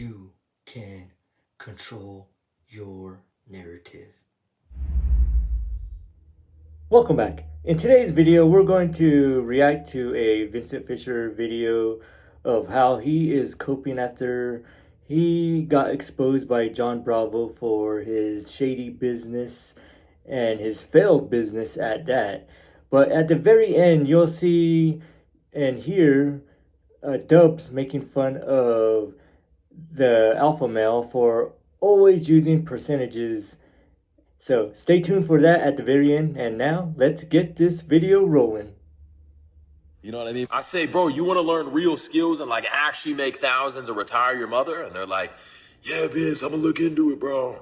you can control your narrative. Welcome back. In today's video, we're going to react to a Vincent Fisher video of how he is coping after he got exposed by John Bravo for his shady business and his failed business at that. But at the very end, you'll see and hear Dubs making fun of the alpha male for always using percentages. So stay tuned for that at the very end. And now let's get this video rolling. You know what I mean? I say, bro, you want to learn real skills and like actually make thousands or retire your mother? And they're like, yeah, Vince, I'm gonna look into it, bro.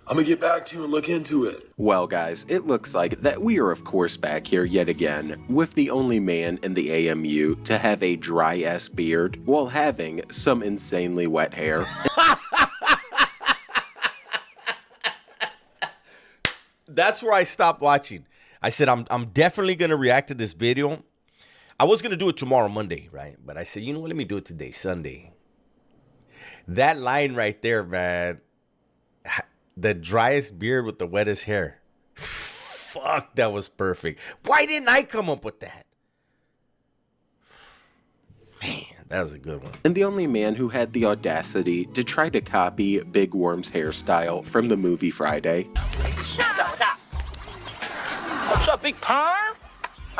I'm gonna get back to you and look into it. Well, guys, it looks like that we are, of course, back here yet again with the only man in the AMU to have a dry-ass beard while having some insanely wet hair. That's where I stopped watching. I said, I'm definitely going to react to this video. I was going to do it tomorrow, Monday, right? But I said, you know what? Let me do it today, Sunday. That line right there, man. The driest beard with the wettest hair. Fuck, that was perfect. Why didn't I come up with that? Man, that was a good one. And the only man who had the audacity to try to copy Big Worm's hairstyle from the movie Friday. What's up, Big Perm?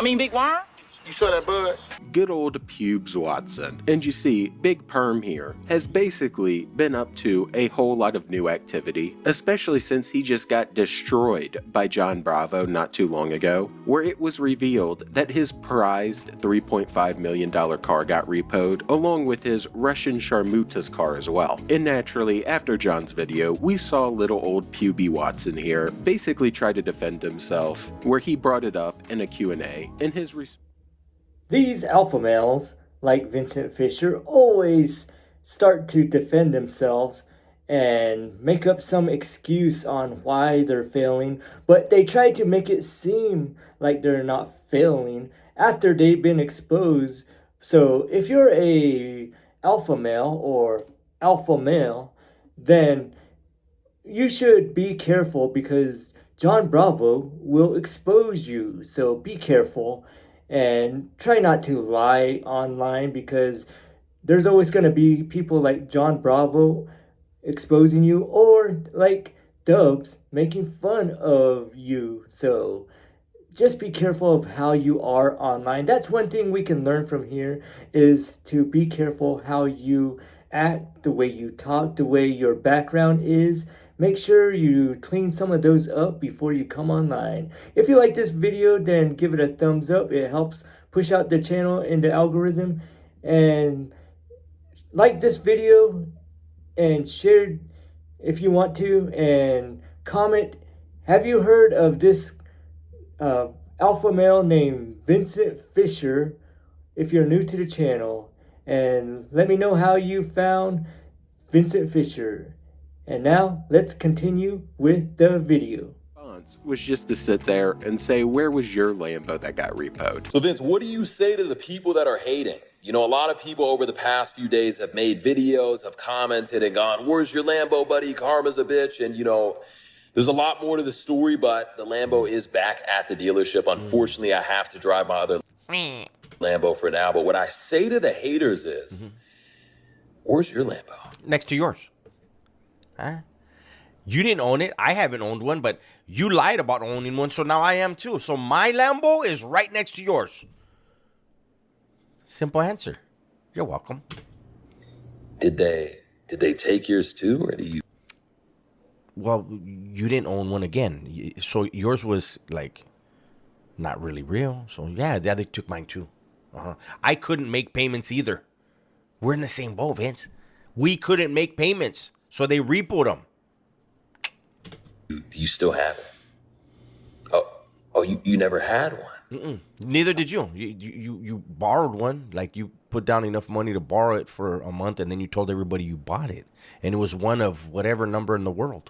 Big Worm? You saw that, bud? Good old PubesWatson. And you see, Big Perm here has basically been up to a whole lot of new activity, especially since he just got destroyed by John Bravo not too long ago, where it was revealed that his prized $3.5 million car got repoed, along with his Russian Sharmuta's car as well. And naturally, after John's video, we saw little old PubesWatson here basically try to defend himself, where he brought it up in a Q&A, and his These alpha males, like Vincent Fisher, always start to defend themselves and make up some excuse on why they're failing, but they try to make it seem like they're not failing after they've been exposed. So if you're a alpha male or alpha male, then you should be careful because John Bravo will expose you. So be careful. And try not to lie online because there's always going to be people like John Bravo exposing you or like Dubs making fun of you. So just be careful of how you are online. That's one thing we can learn from here is to be careful how you act, the way you talk, the way your background is. Make sure you clean some of those up before you come online. If you like this video, then give it a thumbs up. It helps push out the channel in the algorithm. And like this video and share if you want to. And comment, have you heard of this alpha male named Vincent Fisher? If you're new to the channel. And let me know how you found Vincent Fisher. And now, let's continue with the video. Was just to sit there and say, where was your Lambo that got repoed? So Vince, what do you say to the people that are hating? You know, a lot of people over the past few days have made videos, have commented and gone, where's your Lambo, buddy? Karma's a bitch. And, you know, there's a lot more to the story, but the Lambo is back at the dealership. Unfortunately, I have to drive my other Lambo for now. But what I say to the haters is, where's your Lambo? Next to yours. Huh? You didn't own it. I haven't owned one, but you lied about owning one, so now I am too. So my Lambo is right next to yours. Simple answer. You're welcome. Did they take yours too, or do you? Well, you didn't own one again, so yours was like not really real. So yeah, they took mine too. I couldn't make payments either. We're in the same boat, Vince. We couldn't make payments. So they repoed them. Do you still have it? Oh, you never had one? Neither did you. You borrowed one. Like you put down enough money to borrow it for a month, and then you told everybody you bought it. And it was one of whatever number in the world.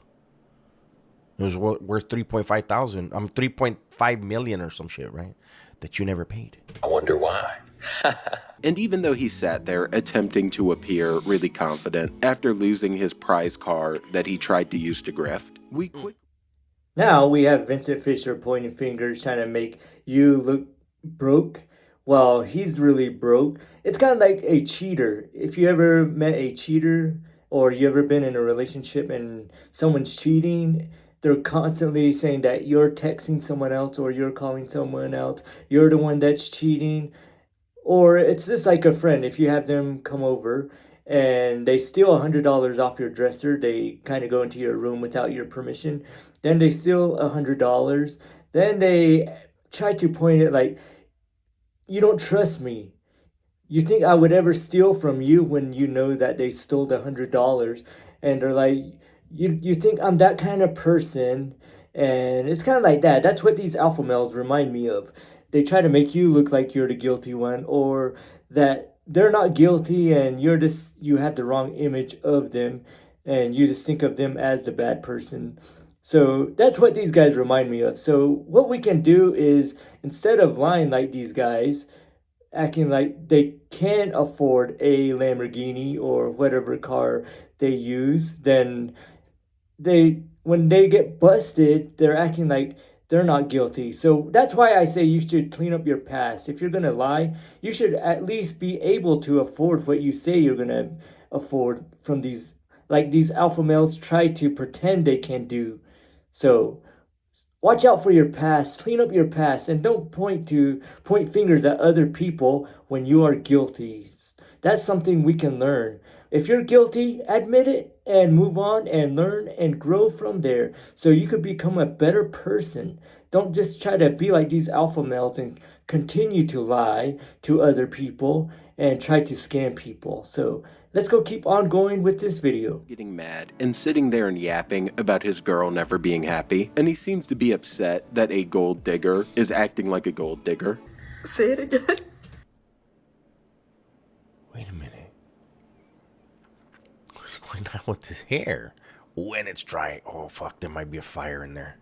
It was worth 3.5 million or some shit, right? That you never paid. I wonder why. And even though he sat there attempting to appear really confident after losing his prize car that he tried to use to grift, we quickly... Now we have Vincent Fisher pointing fingers, trying to make you look broke while he's really broke. It's kind of like a cheater. If you ever met a cheater or you ever been in a relationship and someone's cheating, they're constantly saying that you're texting someone else or you're calling someone else. You're the one that's cheating. Or it's just like a friend. If you have them come over and they steal $100 off your dresser, they kind of go into your room without your permission. Then they steal $100. Then they try to point it like, you don't trust me. You think I would ever steal from you when you know that they stole the $100? And they're like, you think I'm that kind of person? And it's kind of like that. That's what these alpha males remind me of. They try to make you look like you're the guilty one, or that they're not guilty and you have the wrong image of them and you just think of them as the bad person. So that's what these guys remind me of. So what we can do is, instead of lying like these guys, acting like they can afford a Lamborghini or whatever car they use, then when they get busted, they're acting like they're not guilty. So that's why I say you should clean up your past. If you're going to lie, you should at least be able to afford what you say you're going to afford from these, like these alpha males try to pretend they can do. So watch out for your past, clean up your past, and don't point fingers at other people when you are guilty. That's something we can learn. If you're guilty, admit it and move on and learn and grow from there so you could become a better person. Don't just try to be like these alpha males and continue to lie to other people and try to scam people. So let's go keep on going with this video. Getting mad and sitting there and yapping about his girl never being happy, and he seems to be upset that a gold digger is acting like a gold digger. Say it again. Wait a minute. What's going on with his hair? When it's dry. Oh, fuck, there might be a fire in there.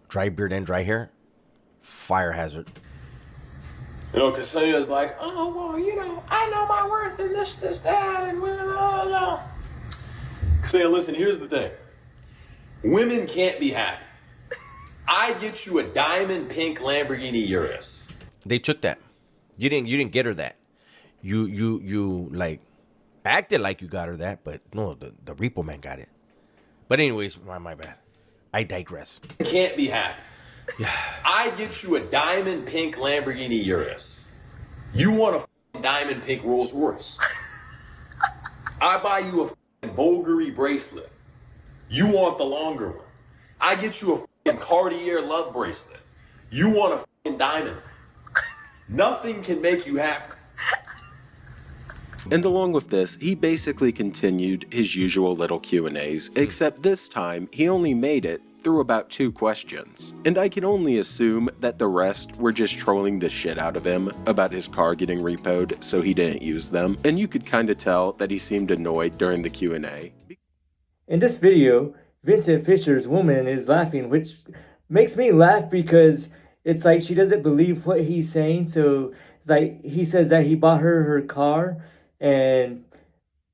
Dry beard and dry hair? Fire hazard. You know, Ksenia's like, oh, well, you know, I know my worth and this, that, and blah, blah, blah. Ksenia, listen, here's the thing. Women can't be happy. I get you a diamond pink Lamborghini Urus. They took that. You didn't get her that. You like acted like you got her that, but no, the repo man got it. But anyways, my bad. I digress. Can't be happy. Yeah. I get you a diamond pink Lamborghini Urus. You want a diamond pink Rolls Royce. I buy you a Bulgari bracelet. You want the longer one. I get you a Cartier love bracelet. You want a diamond. Nothing can make you happy. And along with this, he basically continued his usual little Q&As, except this time he only made it through about 2 questions. And I can only assume that the rest were just trolling the shit out of him about his car getting repoed, so he didn't use them. And you could kind of tell that he seemed annoyed during the Q&A. In this video, Vincent Fisher's woman is laughing, which makes me laugh because it's like she doesn't believe what he's saying. So it's like he says that he bought her car, and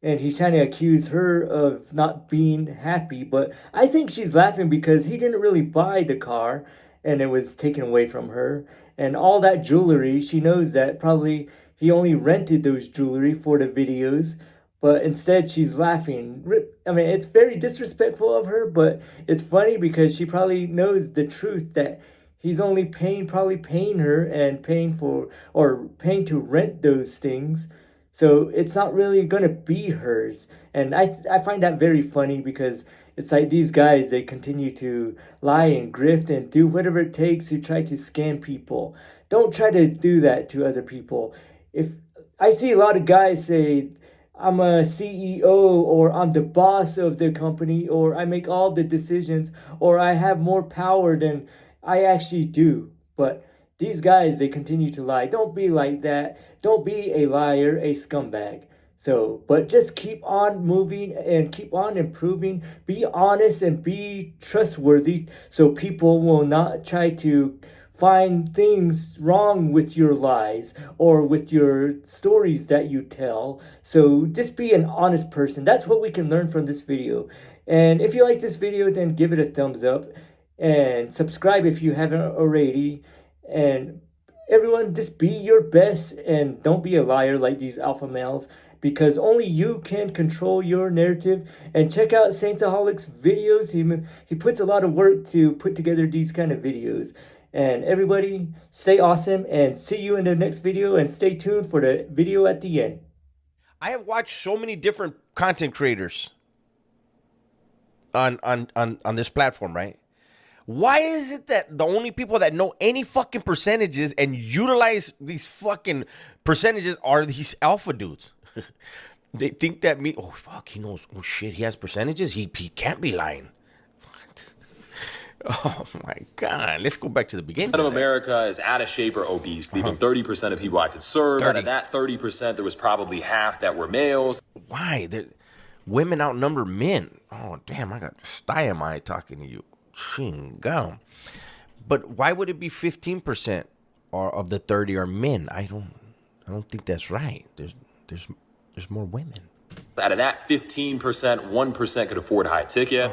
he's trying to accuse her of not being happy. But I think she's laughing because he didn't really buy the car and it was taken away from her. And all that jewelry, she knows that probably he only rented those jewelry for the videos. But instead she's laughing. I mean, it's very disrespectful of her, but it's funny because she probably knows the truth that he's only probably paying her and paying to rent those things. So it's not really going to be hers. And I find that very funny because it's like these guys, they continue to lie and grift and do whatever it takes to try to scam people. Don't try to do that to other people. If I see a lot of guys say, I'm a CEO, or I'm the boss of the company, or I make all the decisions, or I have more power than I actually do. But these guys, they continue to lie. Don't be like that. Don't be a liar, a scumbag. So, but just keep on moving and keep on improving. Be honest and be trustworthy so people will not try to find things wrong with your lies or with your stories that you tell. So just be an honest person. That's what we can learn from this video. And if you like this video, then give it a thumbs up and subscribe if you haven't already. And everyone, just be your best and don't be a liar like these alpha males, because only you can control your narrative. And check out Saintsaholic's videos. He puts a lot of work to put together these kind of videos. And everybody, stay awesome and see you in the next video, and stay tuned for the video at the end. I have watched so many different content creators on this platform, right? Why is it that the only people that know any fucking percentages and utilize these fucking percentages are these alpha dudes? They think that oh fuck, he knows. Oh shit, he has percentages. He can't be lying. What? Oh my God. Let's go back to the beginning. Of America is out of shape or obese, leaving 30% of people I could serve. 30. Out of that 30%, there was probably half that were males. Why? Women outnumber men. Oh damn, I got stymie talking to you. Ching gum. But why would it be 15% or of the 30 are men? I don't think that's right. There's more women. Out of that 15%, 1% could afford high ticket.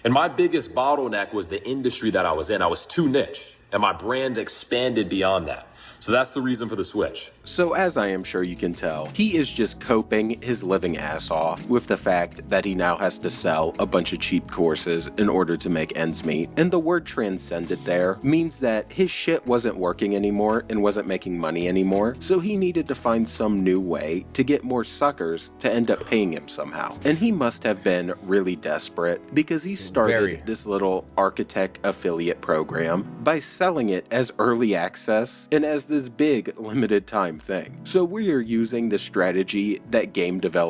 And my biggest bottleneck was the industry that I was in. I was too niche, and my brand expanded beyond that. So that's the reason for the switch. So as I am sure you can tell, he is just coping his living ass off with the fact that he now has to sell a bunch of cheap courses in order to make ends meet. And the word transcended there means that his shit wasn't working anymore and wasn't making money anymore. So he needed to find some new way to get more suckers to end up paying him somehow. And he must have been really desperate, because he started this little architect affiliate program by selling it as early access and as this big limited time thing. So we are using the strategy that game developers